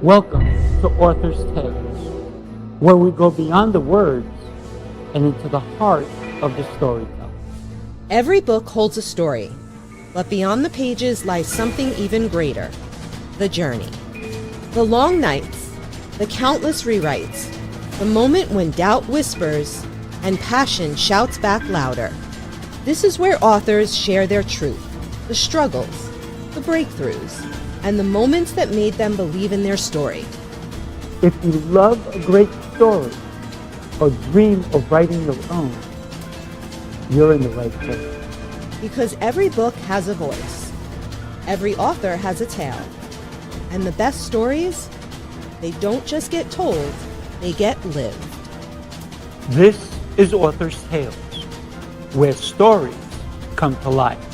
Welcome to Author's Tales, where we go beyond the words and into the heart of the storyteller. Every book holds a story, but beyond the pages lies something even greater: the journey. The long nights, the countless rewrites, the moment when doubt whispers and passion shouts back louder. This is where authors share their truth, the struggles, the breakthroughs, and the moments that made them believe in their story. If you love a great story or dream of writing your own, you're in the right place. Because every book has a voice, every author has a tale, and the best stories, they don't just get told, they get lived. This is Author's Tales, where stories come to life.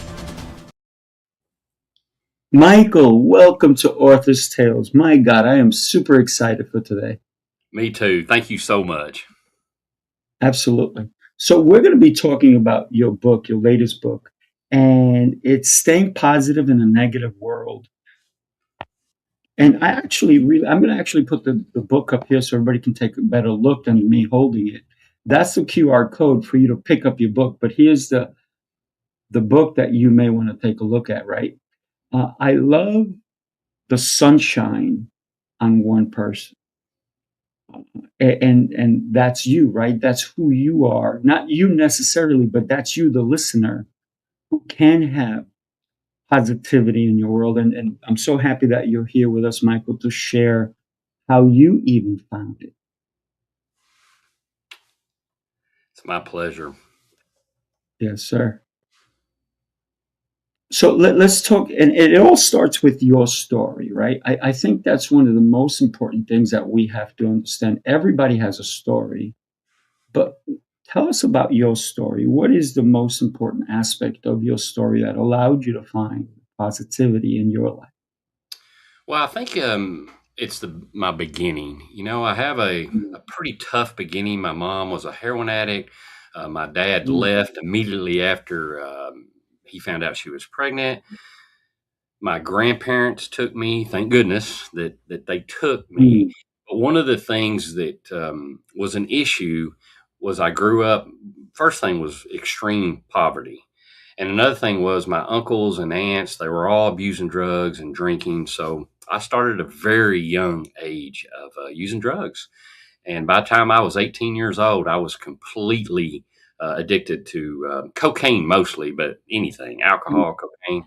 Michael, welcome to Author's Tales. My God, I am super excited for today. Me too. Thank you so much. Absolutely. So we're going to be talking about your book, your latest book, and it's Staying Positive in a Negative World. And I'm going to actually put the book up here so everybody can take a better look than me holding it. That's the QR code for you to pick up your book. But here's the book that you may want to take a look at, right? I love the sunshine on one person. And that's you, right? That's who you are. Not you necessarily, but that's you, the listener, who can have positivity in your world. And I'm so happy that you're here with us, Michael, to share how you even found it. It's my pleasure. Yes, sir. So let's talk, and it all starts with your story, right? I think that's one of the most important things that we have to understand. Everybody has a story, but tell us about your story. What is the most important aspect of your story that allowed you to find positivity in your life? Well, I think it's my beginning. I have a pretty tough beginning. My mom was a heroin addict. My dad Mm. left immediately after he found out she was pregnant. My grandparents took me. Thank goodness that they took me. Mm. But one of the things that was an issue was I grew up. First thing was extreme poverty. And another thing was my uncles and aunts, they were all abusing drugs and drinking. So I started at a very young age of using drugs. And by the time I was 18 years old, I was completely addicted to cocaine mostly, but anything, alcohol, cocaine.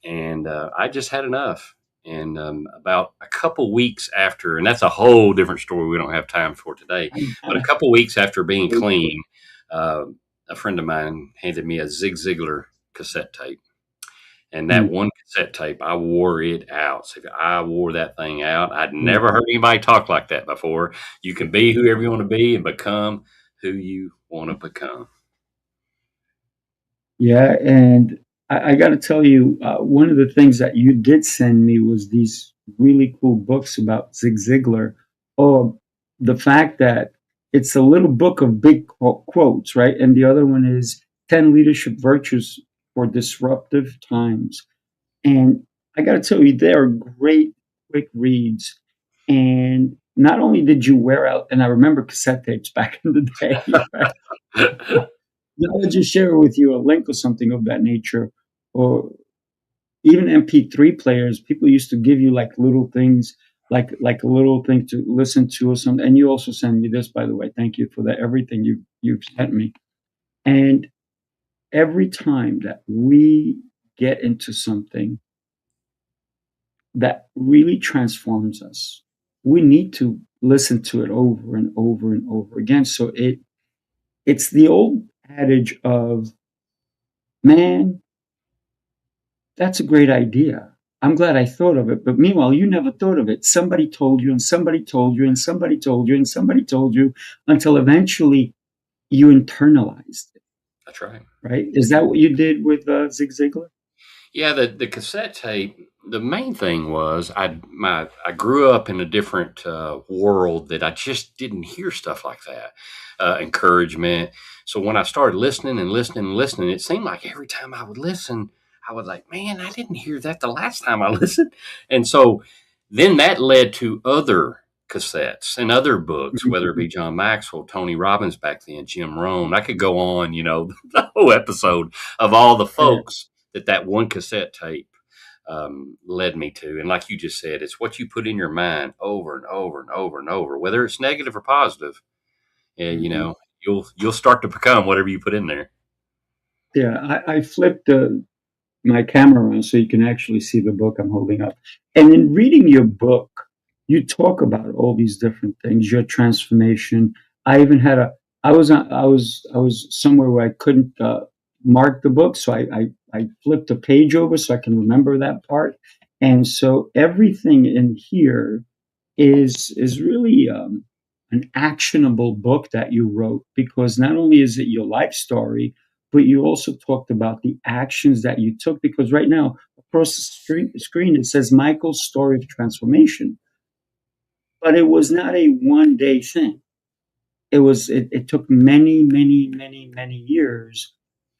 And I just had enough. And about a couple weeks after, and that's a whole different story we don't have time for today, but a couple weeks after being clean, uh, a friend of mine handed me a Zig Ziglar cassette tape. And that Mm. one cassette tape, I wore it out. So I wore that thing out. I'd Mm. never heard anybody talk like that before. You can be whoever you want to be and become who you want to become. Yeah, and I got to tell you, one of the things that you did send me was these really cool books about Zig Ziglar, or the fact that it's a little book of big quotes, right? And the other one is 10 Leadership Virtues for Disruptive Times. And I got to tell you, they are great, quick reads. And not only did you wear out, and I remember cassette tapes back in the day, right? I'll just share with you a link or something of that nature, or even MP3 players. People used to give you like little things, like a little thing to listen to or something. And you also send me this, by the way. Thank you for that. Everything you've sent me. And every time that we get into something that really transforms us, we need to listen to it over and over and over again. So it's the old adage of, man, that's a great idea. I'm glad I thought of it. But meanwhile, you never thought of it. Somebody told you, and somebody told you, and somebody told you, and somebody told you, until eventually you internalized it, That's right. right? Is that what you did with Zig Ziglar? Yeah, the cassette tape. The main thing was I grew up in a different world that I just didn't hear stuff like that, encouragement. So when I started listening and listening and listening, it seemed like every time I would listen, I was like, man, I didn't hear that the last time I listened. And so Then that led to other cassettes and other books, whether it Mhm. be John Maxwell, Tony Robbins back then, Jim Rohn. I could go on, the whole episode of all the Yeah, folks that one cassette tape led me to. And like you just said, it's what you put in your mind over and over and over and over, whether it's negative or positive. And mhm. you'll start to become whatever you put in there. Yeah. I flipped my camera around so you can actually see the book I'm holding up. And in reading your book, you talk about all these different things, your transformation. I even had a, I was somewhere where I couldn't mark the book, so I flipped a page over so I can remember that part. And so everything in here is really an actionable book that you wrote, because not only is it your life story, but you also talked about the actions that you took. Because right now across the screen it says Michael's story of transformation, but it was not a one day thing. It took many years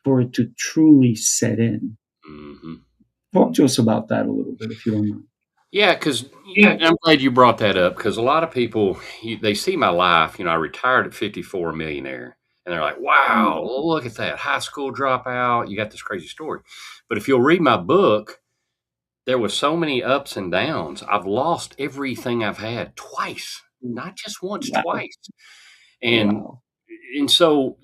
for it to truly set in. Hmm. Talk to us about that a little bit if you don't mind. Yeah, because Yeah. I'm glad you brought that up because a lot of people they see my life. I retired at 54, a millionaire, and they're like, Mm, "Wow, look at that high school dropout. You got this crazy story." But if you'll read my book, there was so many ups and downs. I've lost everything I've had twice, mm. not just once, Wow. twice. And Wow. so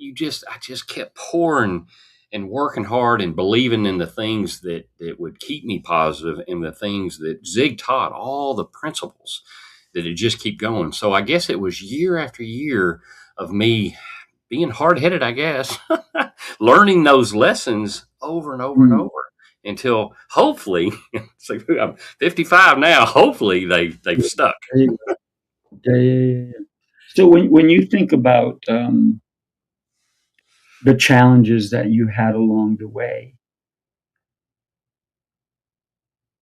I just kept pouring and working hard and believing in the things that would keep me positive and the things that Zig taught, all the principles that it just keep going. So I guess it was year after year of me being hard headed, I guess, learning those lessons over and over and Mm. over until hopefully, so I'm 55 now. Hopefully they've Yeah, stuck. there you go. Yeah. So when you think about the challenges that you had along the way,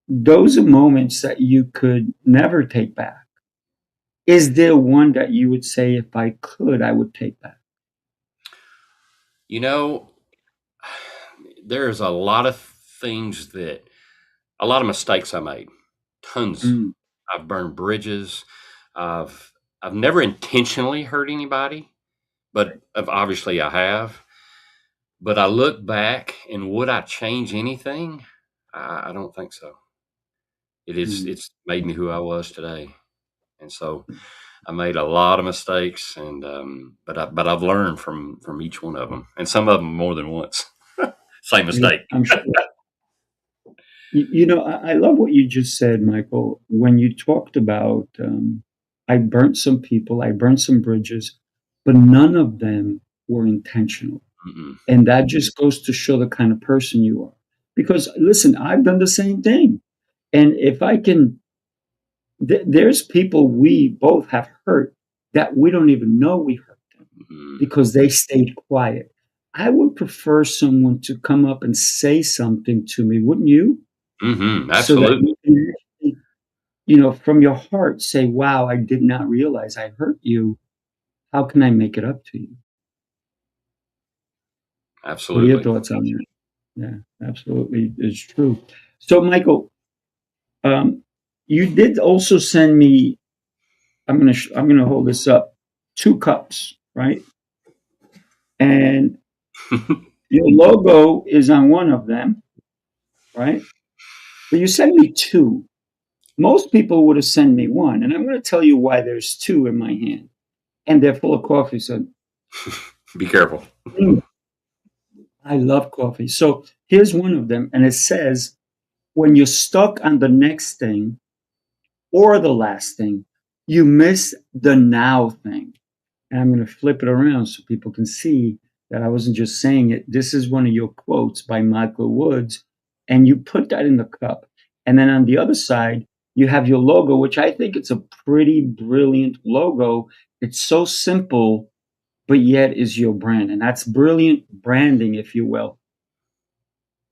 those are moments that you could never take back. Is there one that you would say, if I could, I would take back? You know, there's a lot of things a lot of mistakes I made. Tons. Mm. I've burned bridges. I've I've never intentionally hurt anybody, but obviously I have. But I look back and would I change anything? I don't think so. Mm. It's made me who I was today. And so I made a lot of mistakes and but I've learned from each one of them and some of them more than once. Same Yeah, mistake. I'm sure. I love what you just said, Michael, when you talked about I burnt some people, I burnt some bridges, but none of them were intentional. Mm-mm. And that just goes to show the kind of person you are. Because listen, I've done the same thing. And if I can, there's people we both have hurt that we don't even know we hurt them Mm-mm. because they stayed quiet. I would prefer someone to come up and say something to me, wouldn't you? Mm-hmm. So that Absolutely. you can actually, from your heart say, wow, I did not realize I hurt you. How can I make it up to you? What are your Absolutely. thoughts on that? Yeah, absolutely. It's true. So, Michael, um, you did also send me, I'm gonna hold this up, two cups, right? And your logo is on one of them, right? But you sent me two. Most people would have sent me one, and I'm going to tell you why there's two in my hand, and they're full of coffee. So Be careful. mm, I love coffee. So here's one of them, and it says, "When you're stuck on the next thing or the last thing, you miss the now thing." And I'm going to flip it around so people can see that I wasn't just saying it. This is one of your quotes by Michael Woods, and you put that in the cup. And then on the other side, you have your logo, which I think it's a pretty brilliant logo. It's so simple, but yet is your brand. And that's brilliant branding, if you will.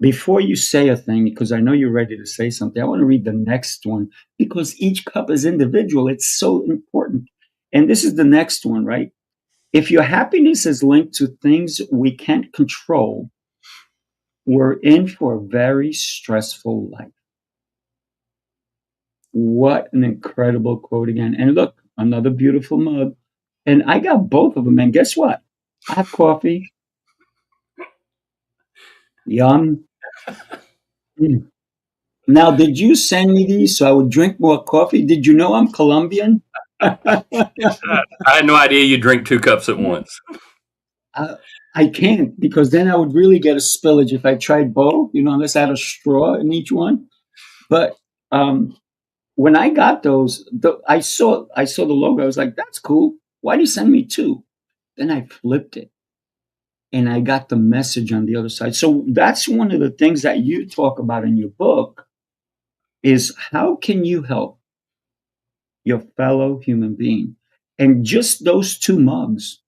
Before you say a thing, because I know you're ready to say something, I want to read the next one because each cup is individual. It's so important. And this is the next one, right? If your happiness is linked to things we can't control, we're in for a very stressful life. What an incredible quote again. And look, another beautiful mug. And I got both of them. And guess what? I have coffee. Yum. Mm. Now, did you send me these so I would drink more coffee? Did you know I'm Colombian? I had no idea you drink 2 cups at once. I, I can't because then I would really get a spillage if I tried both, unless I had a straw in each one. But um, when I got those, I saw the logo. I was like, "That's cool. Why do you send me two?" Then I flipped it, and I got the message on the other side. So that's one of the things that you talk about in your book is how can you help your fellow human being? And just those two mugs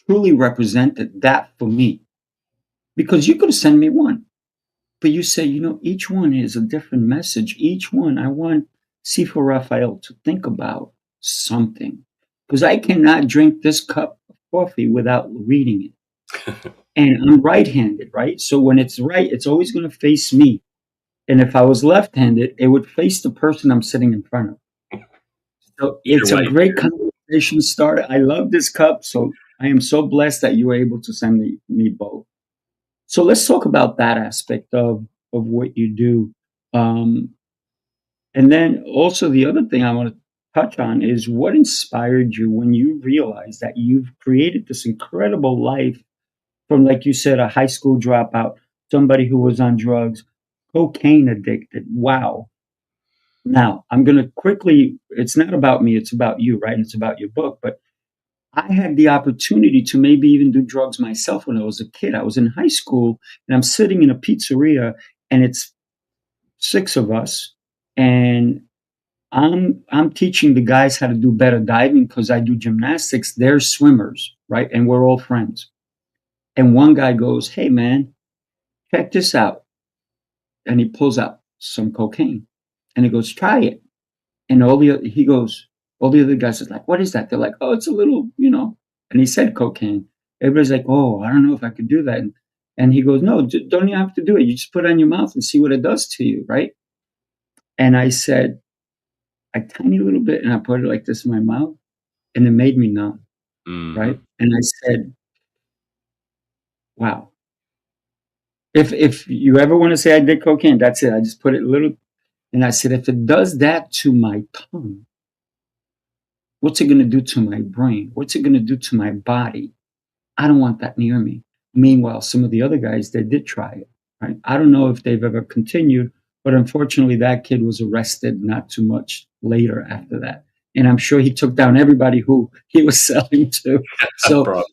truly represented that for me because you could have sent me one. But you say, each one is a different message. Each one, I want Sifu Rafael to think about something. Because I cannot drink this cup of coffee without reading it. And I'm right handed, right? So when it's right, it's always going to face me. And if I was left handed, it would face the person I'm sitting in front of. So it's Either a way, great conversation starter. I love this cup. So I am so blessed that you were able to send me both. So let's talk about that aspect of what you do. Um, and then also the other thing I want to touch on is what inspired you when you realized that you've created this incredible life from, like you said, a high school dropout, somebody who was on drugs, cocaine addicted. Wow. Now I'm going to quickly, it's not about me, it's about you, right? It's about your book. But I had the opportunity to maybe even do drugs myself when I was a kid. I was in high school and I'm sitting in a pizzeria and it's six of us, and I'm teaching the guys how to do better diving because I do gymnastics. They're swimmers, right? And we're all friends. And one guy goes, "Hey man, check this out." And he pulls out some cocaine. And he goes, "Try it." And he goes, all the other guys are like, "What is that?" They're like, "Oh, it's a little." And he said cocaine. Everybody's like, "Oh, I don't know if I could do that." And he goes, "No, don't you have to do it? You just put it on your mouth and see what it does to you, right?" And I said, a tiny little bit, and I put it like this in my mouth, and it made me numb, hmm right? And I said, "Wow, if you ever want to say I did cocaine, that's it. I just put it a little." And I said, "If it does that to my tongue, what's it going to do to my brain? What's it going to do to my body? I don't want that near me." Meanwhile, some of the other guys, they did try it, right? I don't know if they've ever continued, but unfortunately, that kid was arrested not too much later after that. And I'm sure he took down everybody who he was selling to. So, Probably.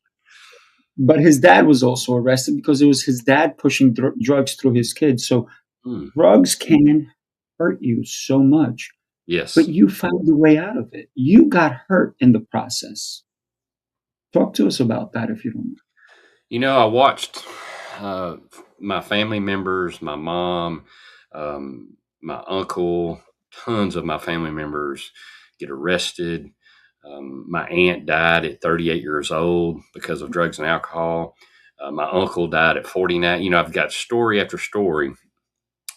but his dad was also arrested because it was his dad pushing drugs through his kids. So, Hmm. drugs can hurt you so much, but Yes. you found a way out of it. You got hurt in the process. Talk to us about that if you don't mind. I watched uh, my family members, my mom, my uncle, tons of my family members get arrested. My aunt died at 38 years old because of drugs and alcohol. My uncle died at 49. I've got story after story.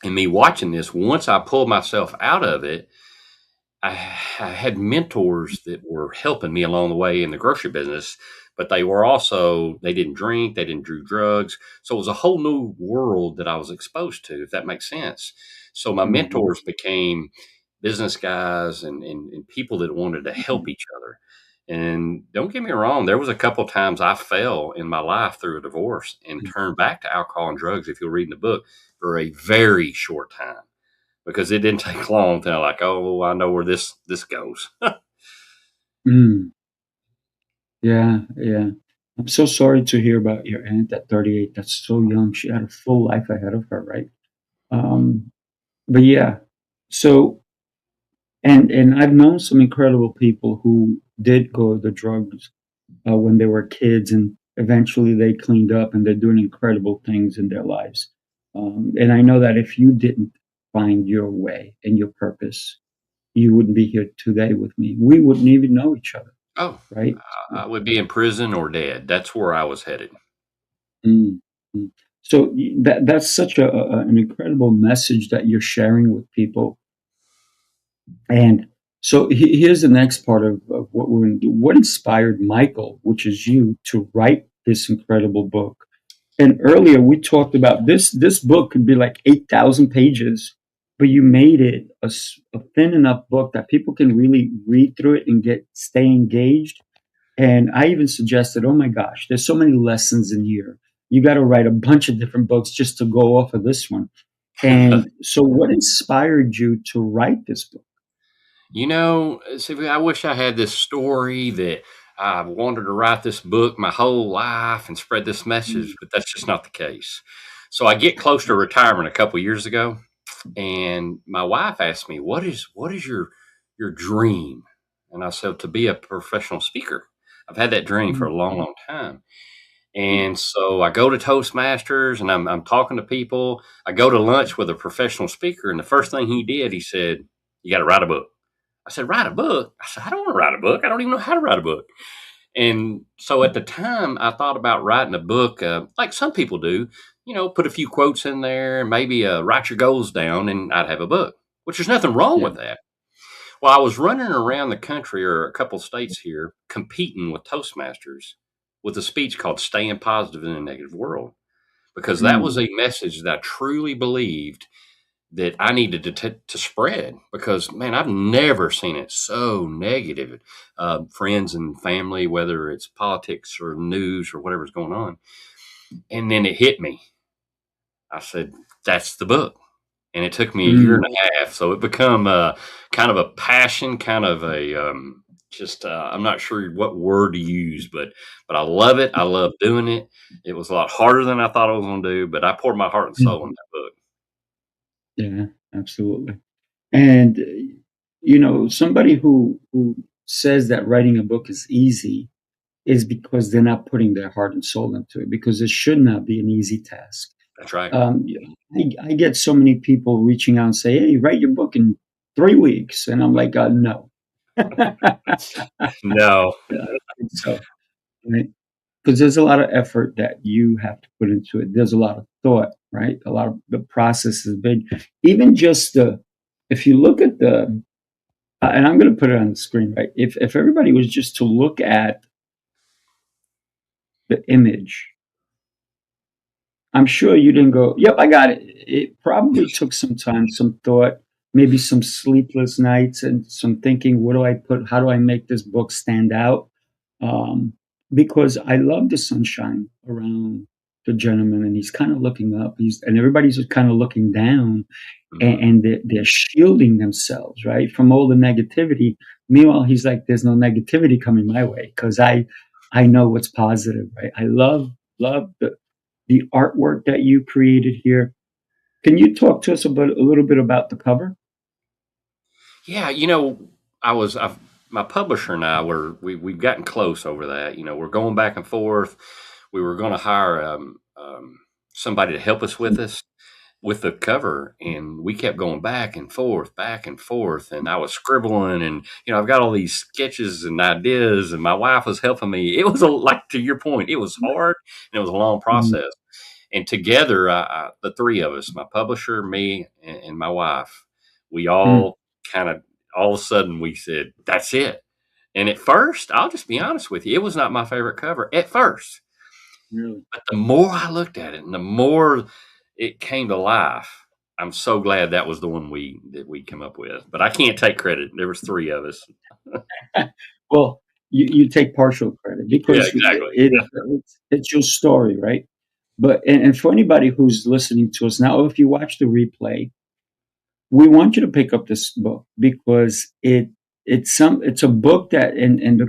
And me watching this, once I pulled myself out of it, I had mentors that were helping me along the way in the grocery business, but they didn't drink, they didn't do drugs. So it was a whole new world that I was exposed to, if that makes sense. So my Mhm. mentors became business guys and people that wanted to help each other. And don't get me wrong, there was a couple times I fell in my life through a divorce and turned back to alcohol and drugs, if you'll read in the book, for a very short time because it didn't take long to like, oh, I know where this goes. Mm. Yeah, yeah. I'm so sorry to hear about your aunt at 38. That's so young. She had a full life ahead of her, right? Um, but yeah. So, and I've known some incredible people who did go the drugs when they were kids, and eventually they cleaned up and they're doing incredible things in their lives. And I know that if you didn't find your way and your purpose, you wouldn't be here today with me. We wouldn't even know each other, Oh, right? I would be in prison or dead. That's where I was headed. Mm, mm. So that's such an incredible message that you're sharing with people. And so here's the next part of what we're going to do. What inspired Michael, which is you, to write this incredible book? And earlier we talked about this book could be like 8,000 pages, but you made it a thin enough book that people can really read through it and stay engaged. And I even suggested, oh my gosh, there's so many lessons in here. You got to write a bunch of different books just to go off of this one. And so what inspired you to write this book? See, I wish I had this story that I wanted to write this book my whole life and spread this message, but that's just not the case. So I get close to retirement a couple years ago, and my wife asked me, "What is your dream?" And I said, "To be a professional speaker." I've had that dream for a long, long time. And so I go to Toastmasters and I'm talking to people. I go to lunch with a professional speaker, and the first thing he did, he said, "You got to write a book." I said, "Write a book?" I said, "I don't want to write a book. I don't even know how to write a book." And so at the time, I thought about writing a book, like some people do, put a few quotes in there, maybe write your goals down, and I'd have a book, which there's nothing wrong Yeah. with that. Well, I was running around the country or a couple states here competing with Toastmasters with a speech called Staying Positive in a Negative World, because that was Mm. a message that I truly believed that I needed to spread, because man, I've never seen it so negative. Friends and family, whether it's politics or news or whatever's going on. And then it hit me. I said, "That's the book." And it took me a year Mm. and a half. So it become kind of a passion, kind of a just I'm not sure what word to use, but I love it. I love doing it. It was a lot harder than I thought I was going to do, but I poured my heart and soul in Mhm. that book. Yeah, absolutely. And somebody who says that writing a book is easy is because they're not putting their heart and soul into it, because it should not be an easy task. That's right. Yeah, I get so many people reaching out and say, "Hey, write your book in 3 weeks," and I'm like, "No." No. So, right? Because there's a lot of effort that you have to put into it. There's a lot of thought, right? A lot of the process is big. Even just if you look at and I'm going to put it on the screen, right? If everybody was just to look at the image, I'm sure you didn't go, "Yep, I got it." It probably took some time, some thought, maybe some sleepless nights and some thinking, what do I put? How do I make this book stand out? Um, because I love the sunshine around the gentleman, and he's kind of looking up. And everybody's just kind of looking down, and, Mhm. and they're shielding themselves, right, from all the negativity. Meanwhile, he's like, "There's no negativity coming my way because I know what's positive, right?" I love the artwork that you created here. Can you talk to us about a little bit about the cover? Yeah, I've my publisher and I we've gotten close over that. We're going back and forth. We were going to hire somebody to help us with the cover, and we kept going back and forth, and I was scribbling, and I've got all these sketches and ideas, and my wife was helping me. It was like, to your point, it was hard and it was a long Mm, process. And together, the three of us, my publisher, me, and my wife, we mm, all kind of all of a sudden we said, "That's it." And at first, I'll just be honest with you, it was not my favorite cover at first. really? But the more I looked at it and the more it came to life, I'm so glad that was the one we come up with. But I can't take credit. There was three of us. Well, you take partial credit Yeah, because exactly. it's your story, right? But and for anybody who's listening to us now, if you watch the replay, we want you to pick up this book because it's a book that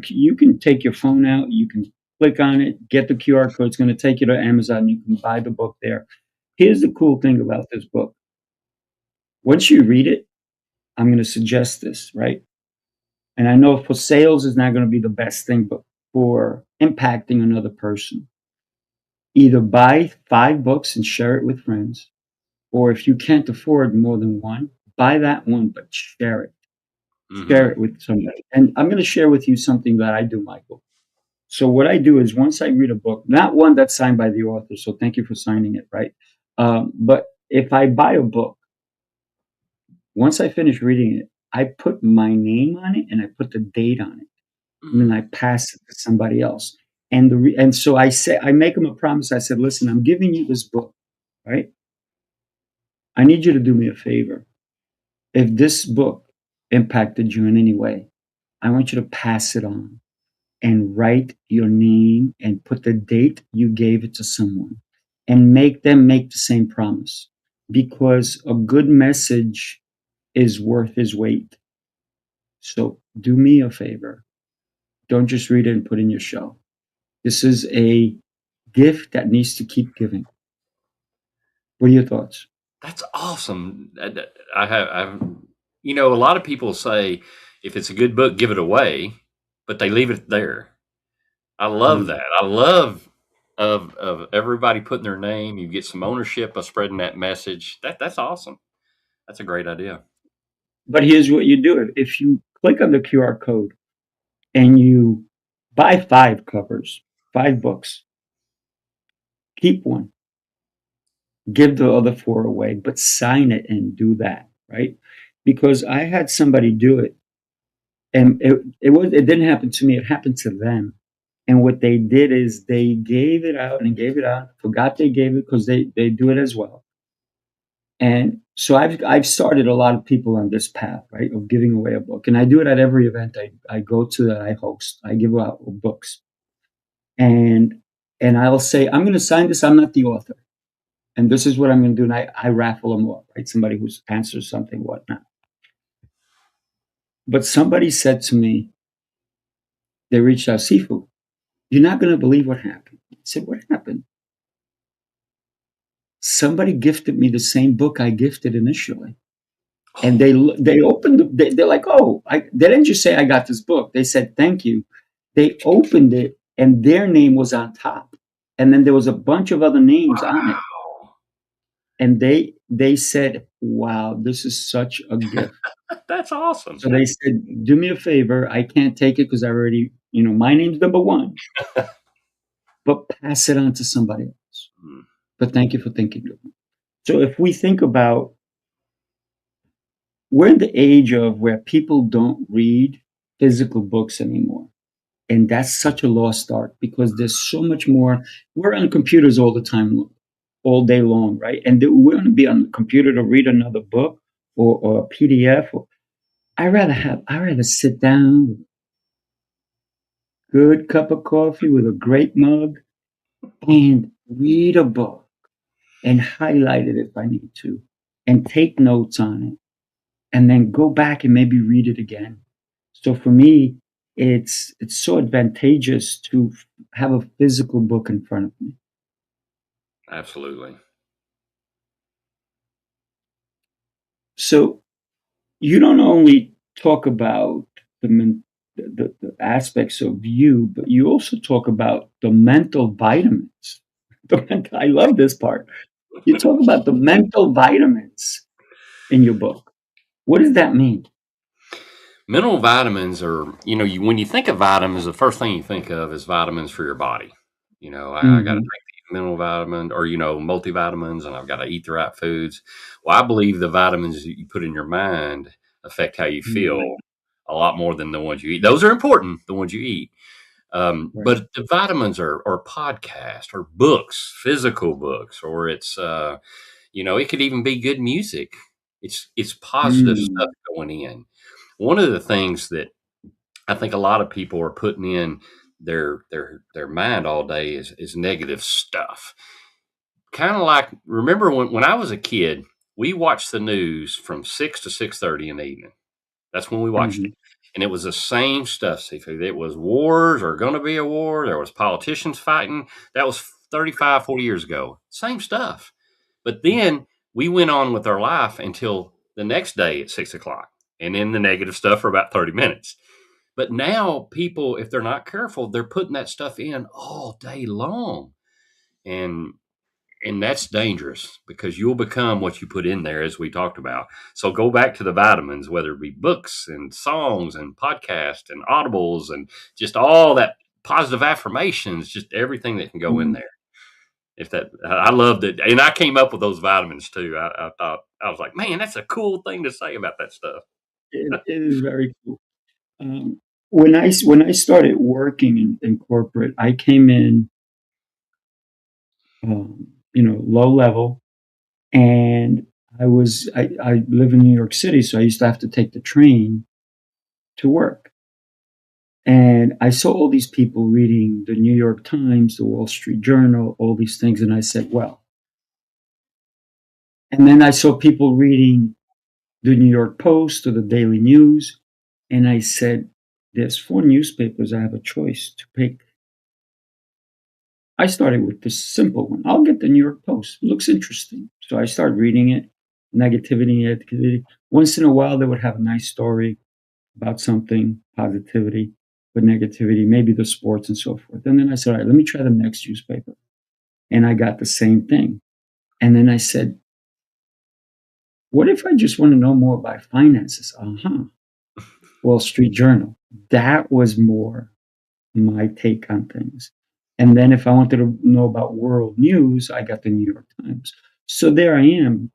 you can take your phone out, you can click on it, get the QR code. It's going to take you to Amazon. You can buy the book there. Here's the cool thing about this book. Once you read it, I'm going to suggest this, right? And I know for sales is not going to be the best thing, but for impacting another person, either buy 5 books and share it with friends, or if you can't afford more than one, buy that one, but share it. Share Hmm. it with somebody. And I'm going to share with you something that I do, Michael. So what I do is once I read a book, not one that's signed by the author, so thank you for signing it, right? But if I buy a book, once I finish reading it, I put my name on it and I put the date on it, and then Mm. I pass it to somebody else. And so I make them a promise. I said, listen, I'm giving you this book, right? I need you to do me a favor. If this book impacted you in any way, I want you to pass it on and write your name and put the date you gave it to someone and make them make the same promise, because a good message is worth his weight. So do me a favor. Don't just read it and put it in your shelf. This is a gift that needs to keep giving. What are your thoughts? That's awesome. A lot of people say if it's a good book, give it away, but they leave it there. I love Mm. that. I love of everybody putting their name. You get some ownership of spreading that message. That's awesome. That's a great idea. But here's what you do. If you click on the QR code and you buy 5 covers, 5 books, keep one, give the other 4 away, but sign it and do that, right? Because I had somebody do it, and it didn't happen to me, it happened to them. And what they did is they gave it out and gave it out, forgot they gave it, because they do it as well. And so I've started a lot of people on this path, right, of giving away a book. And I do it at every event I go to that I host. I give out books. And I'll say, I'm gonna sign this, I'm not the author. And this is what I'm gonna do. And I raffle them off, right? Somebody who answers something, whatnot. But somebody said to me, they reached out, Sifu, you're not gonna believe what happened. I said, what happened? Somebody gifted me the same book I gifted initially. And they opened they're like, oh, they didn't just say I got this book. They said thank you. They opened it and their name was on top, and then there was a bunch of other names on it. Wow. And they said, wow, this is such a gift. That's awesome. So they said, do me a favor, I can't take it because I already, my name's number one, but pass it on to somebody else. Mm. But thank you for thinking of me. So if we think about, we're in the age of where people don't read physical books anymore. And that's such a lost art, because there's so much more. We're on computers all the time, all day long, right? And we're going to be on the computer to read another book or a PDF. I rather sit down with a good cup of coffee with a great mug and read a book and highlight it if I need to and take notes on it and then go back and maybe read it again. So for me, it's so advantageous to have a physical book in front of me. Absolutely. So you don't only talk about the aspects of you, but you also talk about the mental vitamins. I love this part. You talk about the mental vitamins in your book. What does that mean? Mineral vitamins are, when you think of vitamins, the first thing you think of is vitamins for your body. I got to Mhm. take these mineral vitamins or, multivitamins, and I've got to eat the right foods. Well, I believe the vitamins that you put in your mind affect how you feel Mm. a lot more than the ones you eat. Those are important, the ones you eat. Right. But the vitamins are podcasts or books, physical books, or it could even be good music. It's positive stuff Mm. going in. One of the things that I think a lot of people are putting in their mind all day is negative stuff. Kind of like, remember when I was a kid, we watched the news from 6 to 6:30 in the evening. That's when we watched it. Mhm. And it was the same stuff, Seafood. It was wars or going to be a war. There was politicians fighting. That was 35, 40 years ago. Same stuff. But then we went on with our life until the next day at 6 o'clock. And then the negative stuff for about 30 minutes. But now people, if they're not careful, they're putting that stuff in all day long. And that's dangerous because you'll become what you put in there, as we talked about. So go back to the vitamins, whether it be books and songs and podcasts and audibles and just all that positive affirmations, just everything that can go in Mm. there. If that, I loved it. And I came up with those vitamins too. I thought, I was like, man, that's a cool thing to say about that stuff. it is very cool. When I started working in corporate, I came in, low level, and I live in New York City, so I used to have to take the train to work. And I saw all these people reading the New York Times, the Wall Street Journal, all these things, and I said, well, and then I saw people reading the New York Post or the Daily News, and I said, there's 4 newspapers. I have a choice to pick. I started with this simple one. I'll get the New York Post. It looks interesting. So I started reading it. Negativity. Once in a while, they would have a nice story about something, positivity, but negativity, maybe the sports and so forth. And then I said, all right, let me try the next newspaper. And I got the same thing. And then I said, what if I just want to know more about finances? Wall Street Journal. That was more my take on things. And then if I wanted to know about world news, I got the New York Times. So there I am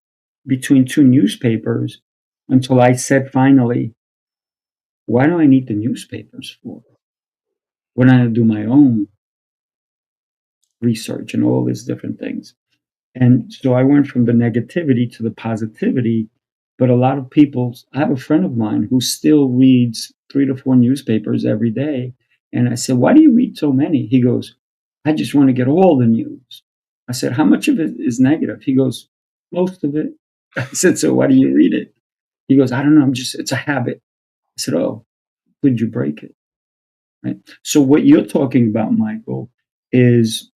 between 2 newspapers until I said finally, why do I need the newspapers for? When I do my own research and all these different things. And so I went from the negativity to the positivity. But a lot of people, I have a friend of mine who still reads 3 to 4 newspapers every day. And I said, why do you read so many? He goes, I just want to get all the news. I said, how much of it is negative? He goes, most of it. I said, so why do you read it? He goes, I don't know. It's a habit. I said, oh, could you break it? Right. So what you're talking about, Michael, is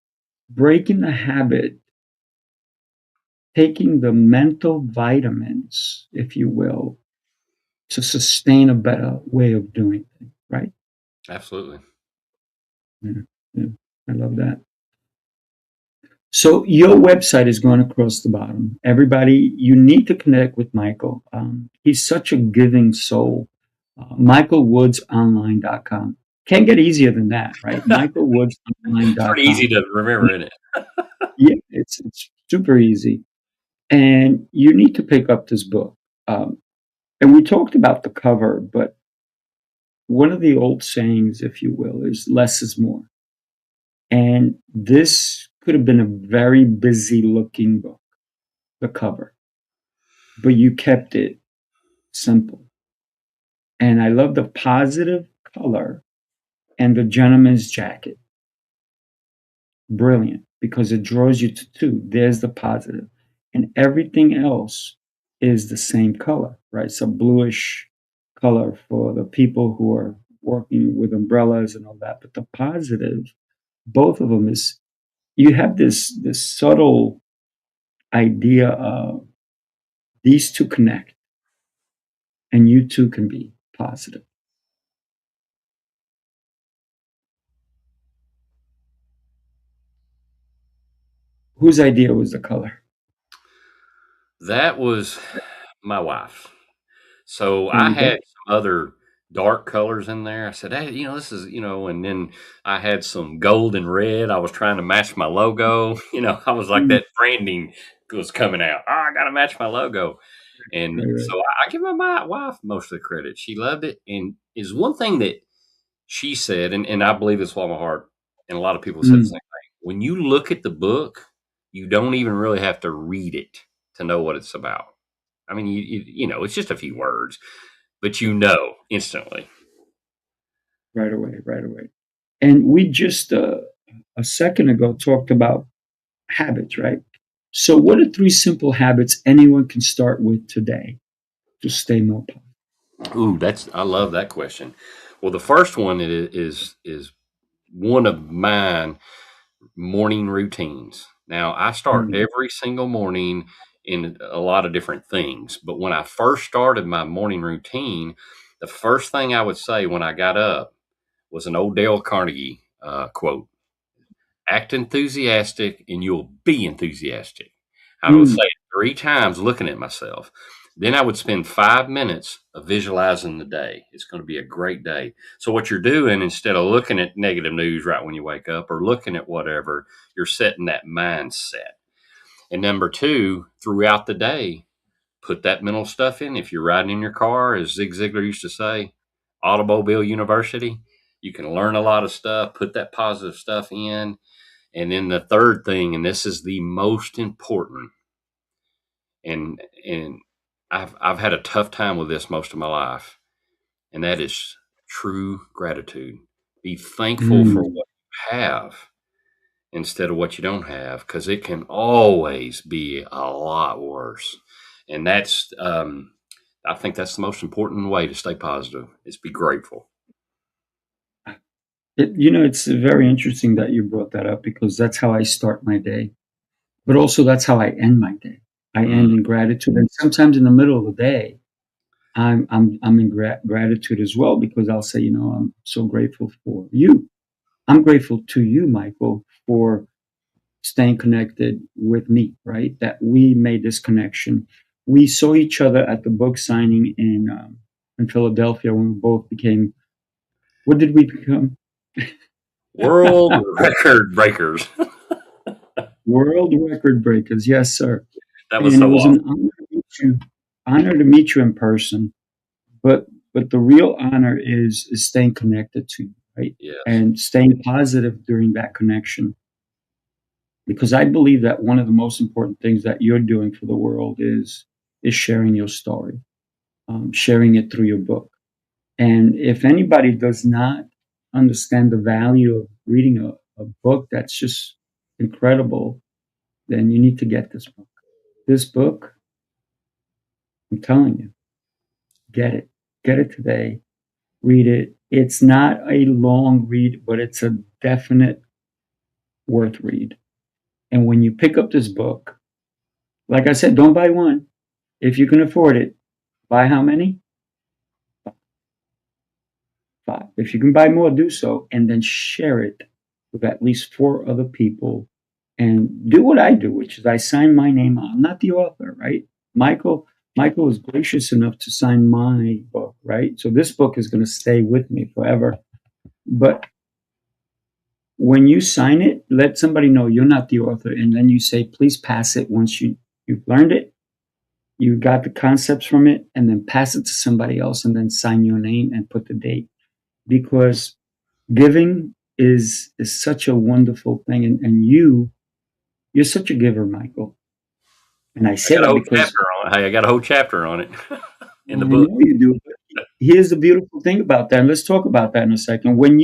breaking the habit, taking the mental vitamins, if you will, to sustain a better way of doing things, right? Absolutely. Yeah, yeah. I love that. So your website is going across the bottom. Everybody, you need to connect with Michael. He's such a giving soul. MichaelWoodsOnline.com. Can't get easier than that, right? It's pretty easy MichaelWoodsOnline.com. to remember, isn't it? Yeah, it's super easy. And you need to pick up this book. And we talked about the cover, but one of the old sayings, if you will, is less is more. And this could have been a very busy looking book, the cover, but you kept it simple. And I love the positive color and the gentleman's jacket. Brilliant, because it draws you to 2. There's the positive. And everything else is the same color, right? It's a bluish color for the people who are working with umbrellas and all that. But the positive, both of them, is you have this subtle idea of these 2 connect, and you too can be positive. Whose idea was the color? That was my wife. So There I you go. had some other dark colors in there. I said, hey, this is, and then I had some gold and red. I was trying to match my logo. I was like Mm, that branding was coming out. Oh, I got to match my logo. And right, right. so I give my wife most of the credit. She loved it. And is one thing that she said, and I believe it's from my heart, and a lot of people said the Mm, same thing. When you look at the book, you don't even really have to read it to know what it's about. I mean, it's just a few words, but instantly. right away, right away. And we just a second ago talked about habits, right? So, what are 3 simple habits anyone can start with today to stay more positive? Ooh, I love that question. Well, the first one is one of mine morning routines. Now, I start Mm, every single morning in a lot of different things, but when I first started my morning routine, the first thing I would say when I got up was an old Dale Carnegie quote: "Act enthusiastic, and you'll be enthusiastic." I would say mm, it 3 times, looking at myself. Then I would spend 5 minutes of visualizing the day. It's going to be a great day. So what you're doing, instead of looking at negative news right when you wake up or looking at whatever, you're setting that mindset. And number 2, throughout the day, put that mental stuff in. If you're riding in your car, as Zig Ziglar used to say, Automobile University, you can learn a lot of stuff, put that positive stuff in. And then the third thing, and this is the most important, and I've had a tough time with this most of my life, and that is true gratitude. Be thankful for Mm. what you have instead of what you don't have, because it can always be a lot worse. And that's, I think that's the most important way to stay positive is be grateful. It's very interesting that you brought that up because that's how I start my day, but also that's how I end my day. I end Mm, in gratitude, and sometimes in the middle of the day, I'm in gratitude as well because I'll say, I'm so grateful for you. I'm grateful to you, Michael, for staying connected with me. Right, that we made this connection. We saw each other at the book signing in Philadelphia when we both became. What did we become? world record breakers. World record breakers. Yes, sir. That was And it so was an awesome. honor to meet you in person. But the real honor is staying connected to you, right? Yes. And staying positive during that connection. Because I believe that one of the most important things that you're doing for the world is sharing your story, sharing it through your book. And if anybody does not understand the value of reading a book that's just incredible, then you need to get this book. This book, I'm telling you, get it. Get it today. Read it. It's not a long read, but it's a definite worth read. And when you pick up this book, like I said, don't buy one. If you can afford it, buy how many? Five. If you can buy more, do so, and then share it with at least four other people. And do what I do, which is I sign my name on. I'm not the author, right? Michael, Michael was gracious enough to sign my book, right? So this book is going to stay with me forever. But when you sign it, let somebody know you're not the author, and then you say, please pass it once you've learned it, you got the concepts from it, and then pass it to somebody else, and then sign your name and put the date. Because giving is such a wonderful thing, and you're such a giver, Michael. And I I say got a that whole because chapter on it. Hey, I got a whole chapter on it in I the book. know you do. But here's the beautiful thing about that. And let's talk about that in a second. When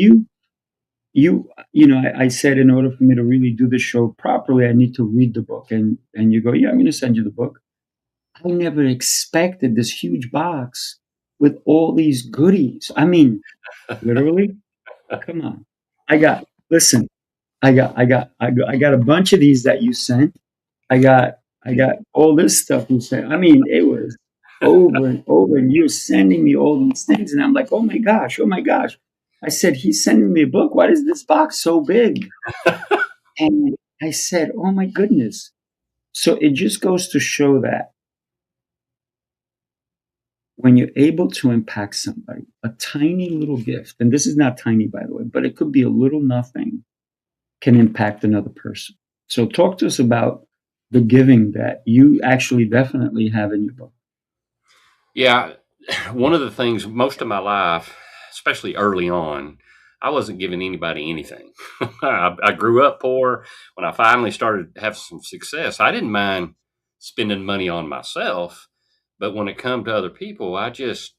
I said in order for me to really do the show properly, I need to read the book. And you go, yeah, I'm going to send you the book. I never expected this huge box with all these goodies. I mean, literally, come on. Listen, I got a bunch of these that you sent. I got all this stuff you sent. I mean, it was over and over, and you're sending me all these things, and I'm like, oh my gosh, oh my gosh. I said, he's sending me a book. Why is this box so big? And I said, oh my goodness. So it just goes to show that when you're able to impact somebody, a tiny little gift, and this is not tiny, by the way, but it could be a little nothing, can impact another person. So talk to us about the giving that you actually definitely have in your book. Yeah, one of the things most of my life, especially early on, I wasn't giving anybody anything. I grew up poor. When I finally started to have some success, I didn't mind spending money on myself. But when it come to other people, I just,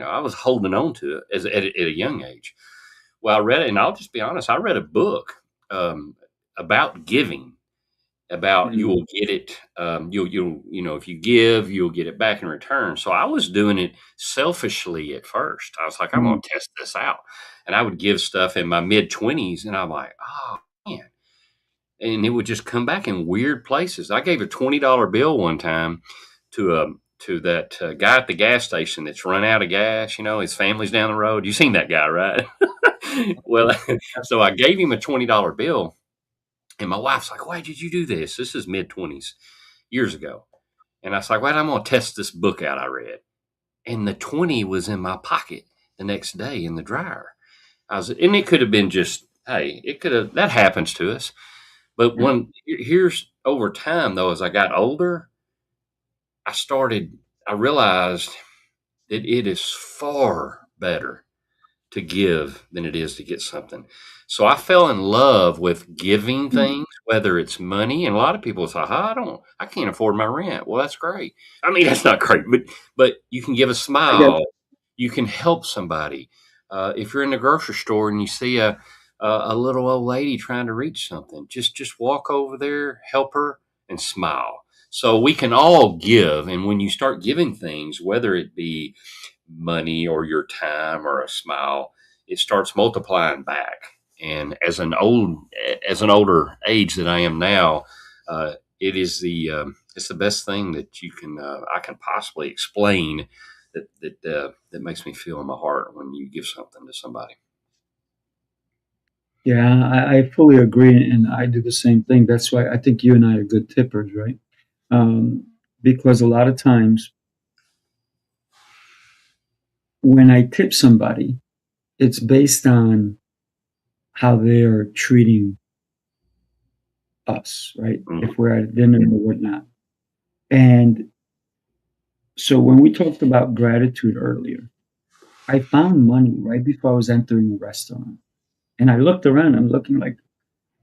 I was holding on to it at a young age. Well, I read it, and I'll just be honest, I read a book about giving, about Mm, you'll get it, if you give, you'll get it back in return. So I was doing it selfishly at first. I was like, I'm mm, going to test this out, and I would give stuff in my mid-20s, and I'm like, oh man, and it would just come back in weird places. I gave a $20 bill one time to that guy at the gas station that's run out of gas. His family's down the road. You seen that guy, right? Well, so I gave him a $20 bill, and my wife's like, "Why did you do this?" This is mid-20s years ago. And I was like, "Wait, I'm going to test this book out I read." And the 20 was in my pocket the next day in the dryer. And it could have been just, hey, it could have, that happens to us. But yeah. here's over time though, as I got older, I realized that it is far better to give than it is to get something. So I fell in love with giving Mm. things, whether it's money. And a lot of people say, I can't afford my rent. Well, that's great. I mean, that's not great, but you can give a I get smile. You can help somebody. If you're in the grocery store and you see a little old lady trying to reach something, just walk over there, help her, and smile. So we can all give, and when you start giving things, whether it be money or your time or a smile, it starts multiplying back. And as an older age that I am now, it's the best thing that I can possibly explain that makes me feel in my heart when you give something to somebody. Yeah, I fully agree, and I do the same thing. That's why I think you and I are good tippers, right? Um, because a lot of times when I tip somebody, it's based on how they are treating us, right? Mhm. If we're at dinner or whatnot. And so when we talked about gratitude earlier, I found money right before I was entering the restaurant. And I looked around, I'm looking like,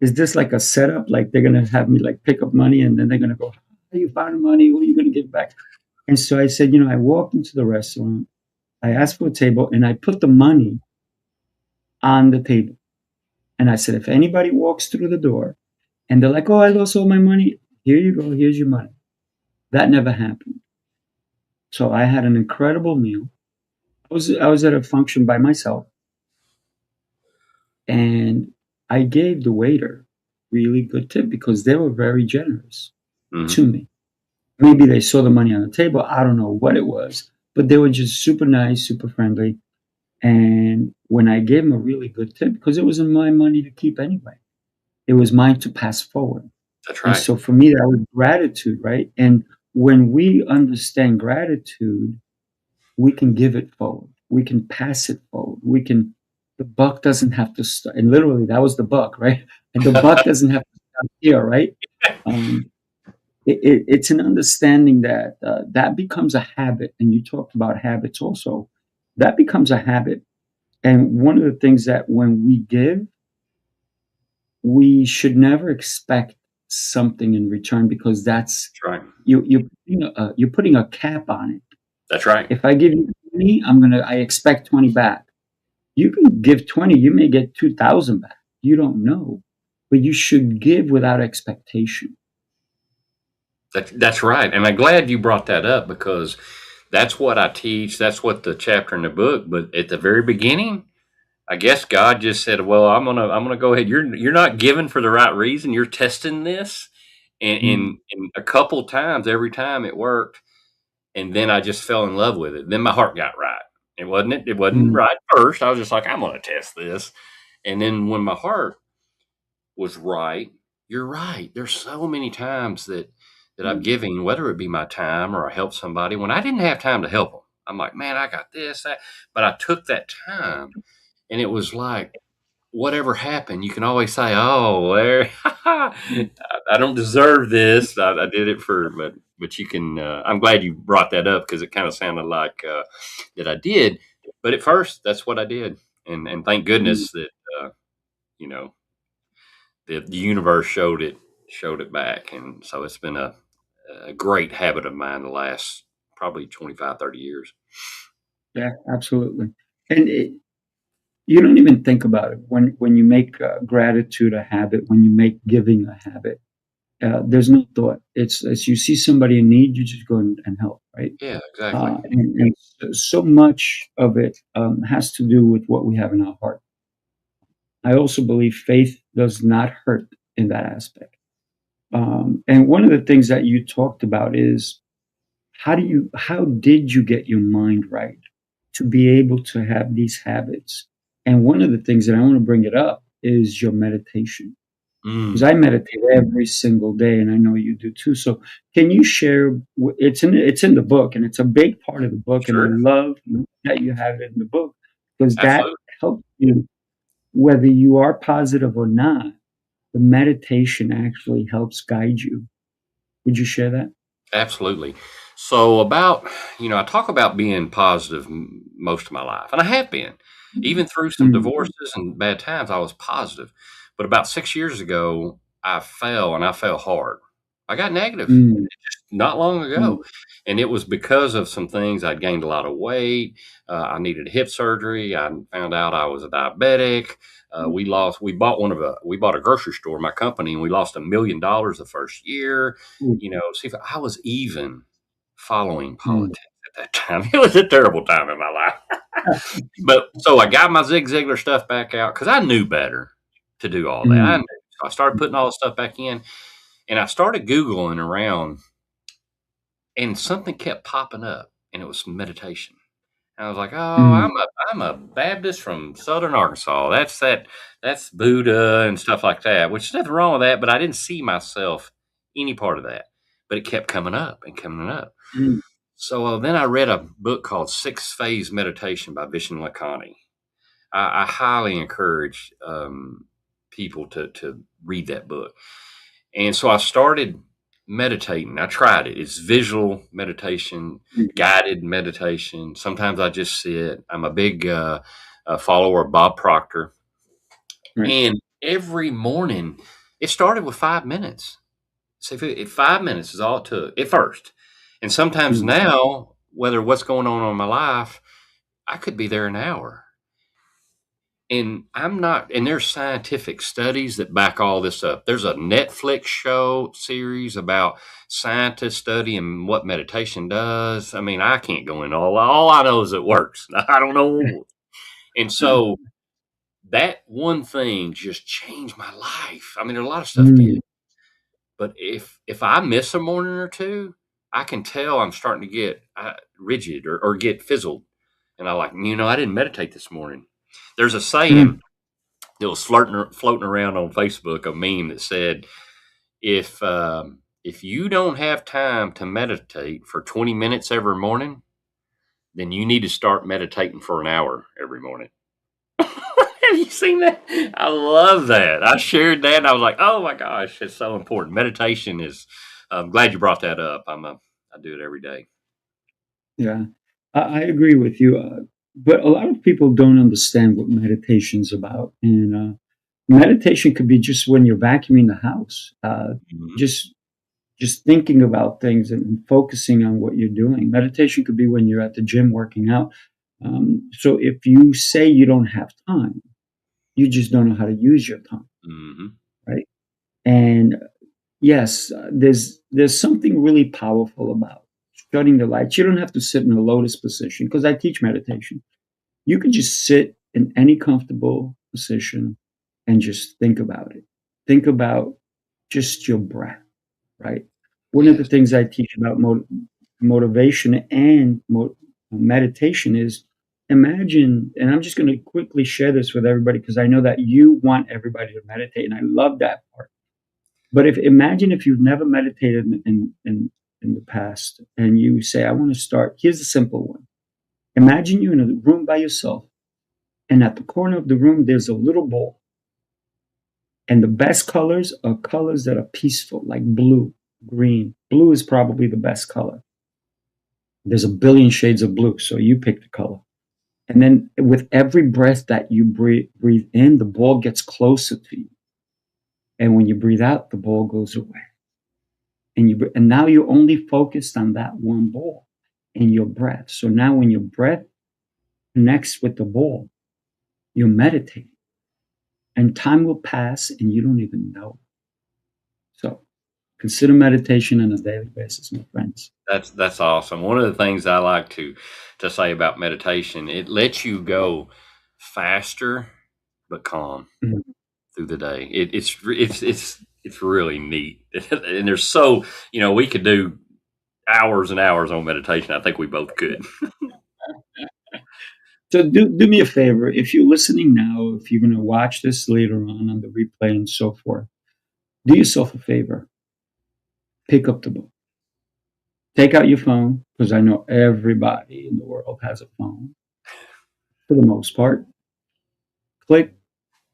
is this like a setup? Like they're gonna have me like pick up money and then they're gonna go, hey, you found money, who are you gonna give back? And so I said, I walked into the restaurant, I asked for a table, and I put the money on the table. And I said, if anybody walks through the door and they're like, oh, I lost all my money, here you go, here's your money. That never happened. So I had an incredible meal. I was at a function by myself, and I gave the waiter really good tip because they were very generous Mhm. to me. Maybe they saw the money on the table. I don't know what it was, but they were just super nice, super friendly. And when I gave them a really good tip, because it wasn't my money to keep anyway, it was mine to pass forward. That's And right. so for me, that was gratitude, right? And when we understand gratitude, we can give it forward. We can pass it forward. The buck doesn't have to start. And literally, that was the buck, right? And the buck doesn't have to start here, right? Um, it's an understanding that that becomes a habit. And you talked about habits also. That becomes a habit. And one of the things that when we give, we should never expect something in return because that's That's right. you're putting a cap on it. That's right. If I give you 20, I expect 20 back. You can give 20, you may get 2,000 back. You don't know. But you should give without expectation. That's right. And I'm glad you brought that up because that's what I teach. That's what the chapter in the book. But at the very beginning, I guess God just said, "Well, I'm gonna go ahead. You're not giving for the right reason. You're testing this." And, Mm, and a couple times, every time it worked, and then I just fell in love with it. Then my heart got right. It wasn't mm, right first. I was just like, I'm gonna test this. And then when my heart was right, you're right. There's so many times that I've mm, given, whether it be my time or I helped somebody when I didn't have time to help them. I'm like, man, I got this, that, but I took that time, and it was like whatever happened, you can always say, "Oh, there, I don't deserve this. I did it for," but you can. I'm glad you brought that up because it kind of sounded like that I did, but at first, that's what I did, and thank mm. goodness that uh, you know the universe showed it back, and so it's been a great habit of mine the last probably 25, 30 years. Yeah, absolutely. And you don't even think about it when you make gratitude a habit, when you make giving a habit. There's no thought. It's as you see somebody in need, you just go and help, right? Yeah, exactly. So much of it has to do with what we have in our heart. I also believe faith does not hurt in that aspect. And one of the things that you talked about is how did you get your mind right to be able to have these habits? And one of the things that I want to bring it up is your meditation because Mm, I meditate every single day, and I know you do too. So, can you share? It's in the book, and it's a big part of the book, and I sure, love that you have it in the book because that absolutely. helps you, whether you are positive or not. The meditation actually helps guide you. Would you share that? Absolutely. So about, I talk about being positive most of my life, and I have been. Even through some Mm, divorces and bad times, I was positive. But about 6 years ago, I fell, and I fell hard. I got negative mm, not long mm, ago, and it was because of some things. I'd gained a lot of weight. I needed hip surgery. I found out I was a diabetic. We bought we bought a grocery store, my company, and we lost $1 million the first year. mm, See, if I was even following mm. politics at that time. It was a terrible time in my life. But so I got my Zig Ziglar stuff back out because I knew better to do all that. I Mm, knew. So I started putting all the stuff back in, and I started Googling around, and something kept popping up, and it was meditation. I was like, "Oh, mm, I'm a Baptist from Southern Arkansas. That's Buddha and stuff like that, which is nothing wrong with that, but I didn't see myself any part of that. But it kept coming up and coming up. mm, So then I read a book called Six Phase Meditation by Vishen Lakhiani. I highly encourage people to read that book. And so I started meditating. I tried it. It's visual meditation, mm. guided meditation. Sometimes I just sit. I'm a big follower of Bob Proctor. Right. And every morning, it started with 5 minutes. So if 5 minutes is all it took at first. And sometimes Mm, now, whether what's going on in my life, I could be there an hour. And I'm not, and there's scientific studies that back all this up. There's a Netflix show series about scientists studying what meditation does. I mean, I can't go into all I know is it works. I don't know. And so that one thing just changed my life. I mean, there's a lot of stuff did, mm, but if I miss a morning or two, I can tell I'm starting to get rigid or get fizzled. And I like, I didn't meditate this morning. There's a saying mm. that was floating around on Facebook, a meme that said, if you don't have time to meditate for 20 minutes every morning, then you need to start meditating for an hour every morning. Have you seen that? I love that. I shared that, and I was like, "Oh my gosh, it's so important." Meditation is. I'm glad you brought that up. I do it every day. Yeah, I agree with you. But a lot of people don't understand what meditation's about. And meditation could be just when you're vacuuming the house, Mhm. just just thinking about things and focusing on what you're doing. Meditation could be when you're at the gym working out. So if you say you don't have time, you just don't know how to use your time, Mhm. right? And yes, there's something really powerful about shutting the lights. You don't have to sit in a lotus position because I teach meditation. You can just sit in any comfortable position and just think about it. Think about just your breath, right? One of the Yes. things I teach about motivation and meditation is imagine, and I'm just going to quickly share this with everybody because I know that you want everybody to meditate, and I love that part. But if imagine if you've never meditated in the past and you say, I want to start, here's a simple one. Imagine you're in a room by yourself, and at the corner of the room, there's a little bowl. And the best colors are colors that are peaceful, like blue, green. Blue is probably the best color. There's a billion shades of blue, so you pick the color. And then with every breath that you breathe in, the ball gets closer to you. And when you breathe out, the ball goes away. And now you're only focused on that one ball in your breath. So now when your breath connects with the ball, you're meditating. And time will pass and you don't even know. So consider meditation on a daily basis, my friends. That's awesome. One of the things I like to say about meditation, it lets you go faster but calm Mhm. through the day. It's really neat, and there's so we could do hours and hours on meditation. I think we both could. So do me a favor. If you're listening now, if you're going to watch this later on the replay and so forth, do yourself a favor. Pick up the book. Take out your phone, because I know everybody in the world has a phone for the most part. Click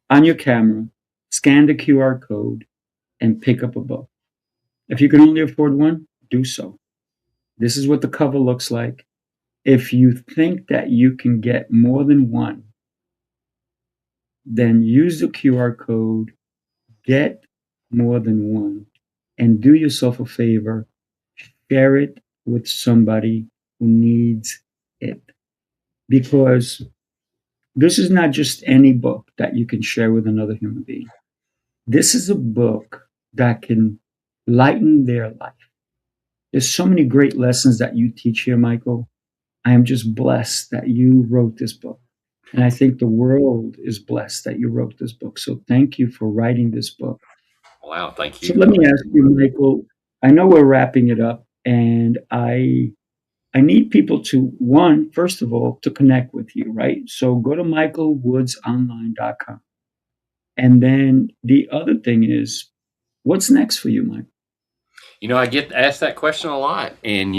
on your camera, scan the QR code, and pick up a book. If you can only afford one, do so. This is what the cover looks like. If you think that you can get more than one, then use the QR code, get more than one, and do yourself a favor, share it with somebody who needs it. Because this is not just any book that you can share with another human being. This is a book that can lighten their life. There's so many great lessons that you teach here, Michael. I am just blessed that you wrote this book. And I think the world is blessed that you wrote this book. So thank you for writing this book. Wow, thank So you. let me ask you, Michael, I know we're wrapping it up, and I need people to, one, first of all, to connect with you, right? So go to michaelwoodsonline.com. And then the other thing is, what's next for you, Mike? I get asked that question a lot, and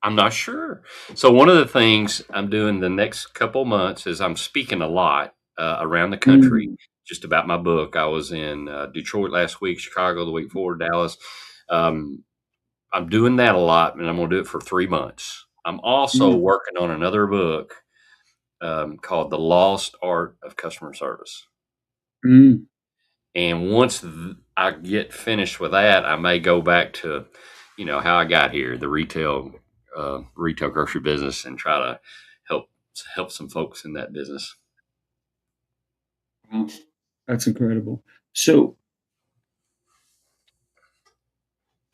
I'm not sure. So one of the things I'm doing the next couple months is I'm speaking a lot around the country Mm, just about my book. I was in Detroit last week, Chicago the week before, Dallas. Um, I'm doing that a lot, and I'm going to do it for 3 months. I'm also mm, working on another book called The Lost Art of Customer Service. mm. And once I get finished with that, I may go back to, how I got here, the retail grocery business, and try to help help some folks in that business. Wow, that's incredible. So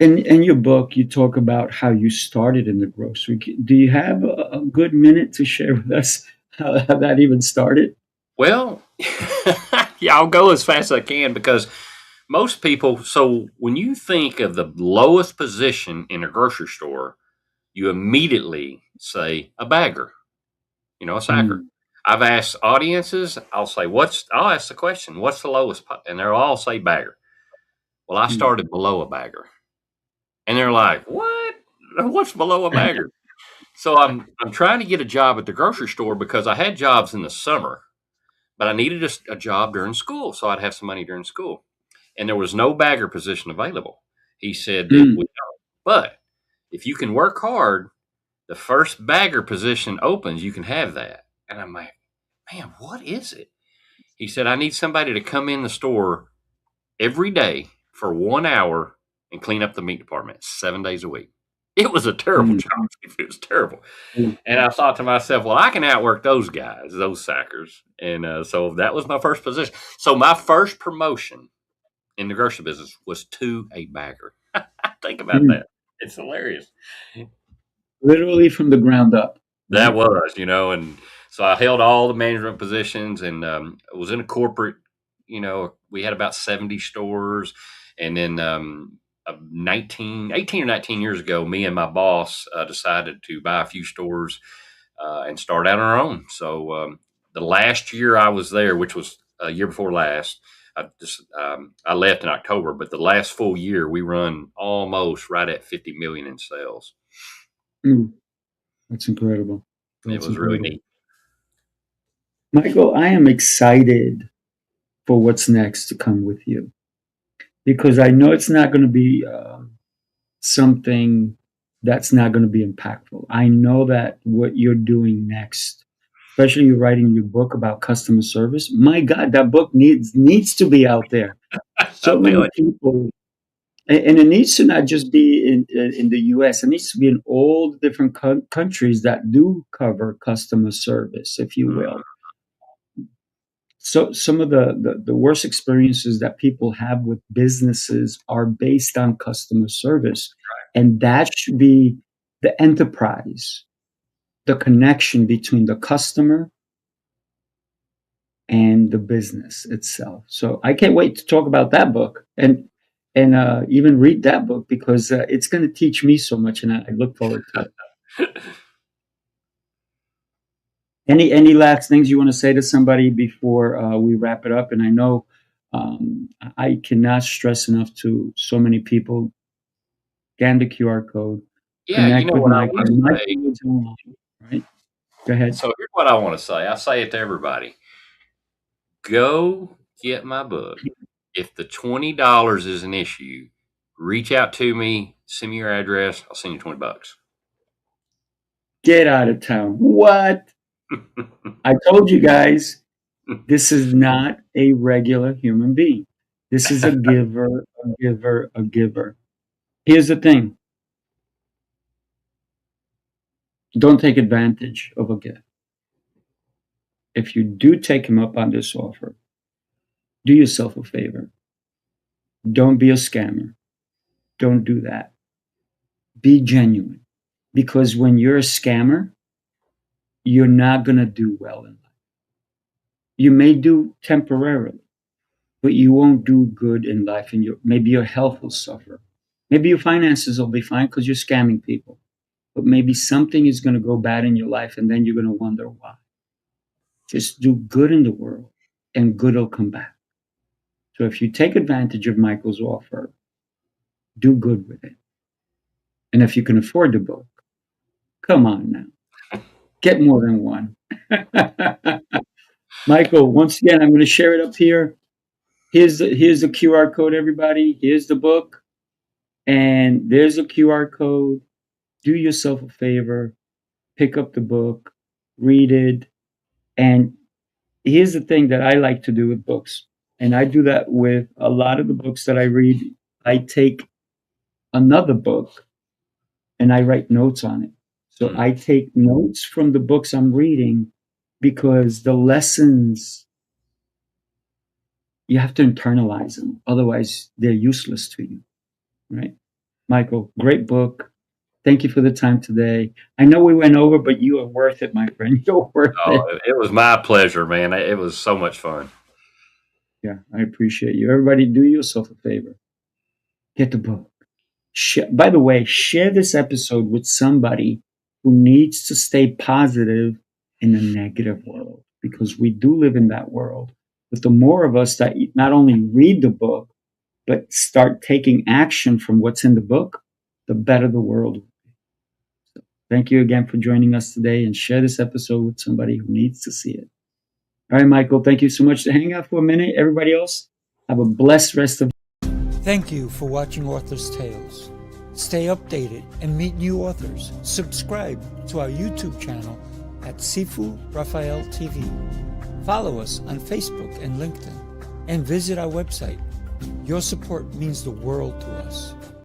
in your book, you talk about how you started in the grocery. Do you have a good minute to share with us how that even started? Well, yeah, I'll go as fast as I can because most people. So when you think of the lowest position in a grocery store, you immediately say a bagger. A sacker. Mm, I've asked audiences, I'll ask the question, what's the lowest? And they'll all say bagger. Well, I mm, started below a bagger. And they're like, what? What's below a bagger? So I'm trying to get a job at the grocery store because I had jobs in the summer, but I needed a job during school. So I'd have some money during school. And there was no bagger position available. He said that mm, but if you can work hard, the first bagger position opens, you can have that. And I'm like, man, what is it? He said, I need somebody to come in the store every day for 1 hour and clean up the meat department 7 days a week. It was a terrible mm, job. It was terrible. mm, And I thought to myself, well, I can outwork those guys, those sackers. And so that was my first position. So my first promotion in the grocery business was to a bagger. Think about mm. that. It's hilarious. Literally from the ground up, That right? was, and so I held all the management positions and was in a corporate. We had about 70 stores, and then 18 or 19 years ago, me and my boss decided to buy a few stores and start out on our own. So the last year I was there, which was a year before last, I left in October, but the last full year we run almost right at 50 million in sales. Mm, that's incredible. It That's was really incredible. neat. Michael, I am excited for what's next to come with you because I know it's not going to be something that's not going to be impactful. I know that what you're doing next, especially you're writing your book about customer service. My God, that book needs to be out there. So I many feel it. people, and it needs to not just be in the U.S. It needs to be in all the different countries that do cover customer service, if you Mhm. will. So some of the worst experiences that people have with businesses are based on customer service. And that should be the enterprise, the connection between the customer and the business itself. So I can't wait to talk about that book and even read that book because it's going to teach me so much, and I look forward to it. Any last things you want to say to somebody before we wrap it up? And I know I cannot stress enough to so many people: scan the QR code, Yeah, you connect know with what I Mike. want to And Mike say. is online, right? Go ahead. So here's what I want to say. I say it to everybody. Go get my book. If the $20 is an issue, reach out to me, send me your address. I'll send you $20. Get out of town. What? I told you guys, this is not a regular human being. This is a giver, a giver, a giver. Here's the thing. Don't take advantage of a gift. If you do take him up on this offer, do yourself a favor. Don't be a scammer. Don't do that. Be genuine. Because when you're a scammer, you're not going to do well in life. You may do temporarily, but you won't do good in life, and maybe your health will suffer. Maybe your finances will be fine because you're scamming people. But maybe something is going to go bad in your life, and then you're going to wonder why. Just do good in the world, and good will come back. So if you take advantage of Michael's offer, do good with it. And if you can afford the book, come on now. Get more than one. Michael, once again, I'm going to share it up here. Here's the QR code, everybody. Here's the book. And there's a QR code. Do yourself a favor. Pick up the book. Read it. And here's the thing that I like to do with books. And I do that with a lot of the books that I read. I take another book and I write notes on it. So I take notes from the books I'm reading because the lessons, you have to internalize them. Otherwise, they're useless to you, right? Michael, great book. Thank you for the time today. I know we went over, but you are worth it, my friend. You're worth it. It was my pleasure, man. It was so much fun. Yeah, I appreciate you. Everybody, do yourself a favor. Get the book. By the way, share this episode with somebody who needs to stay positive in a negative world, because we do live in that world. But the more of us that not only read the book, but start taking action from what's in the book, the better the world will be. So thank you again for joining us today, and share this episode with somebody who needs to see it. All right, Michael, thank you so much. To hang out for a minute, everybody else, have a blessed rest of. Thank you for watching Author's Tales. Stay updated and meet new authors. Subscribe to our YouTube channel at Sifu Rafael TV. Follow us on Facebook and LinkedIn, and visit our website. Your support means the world to us.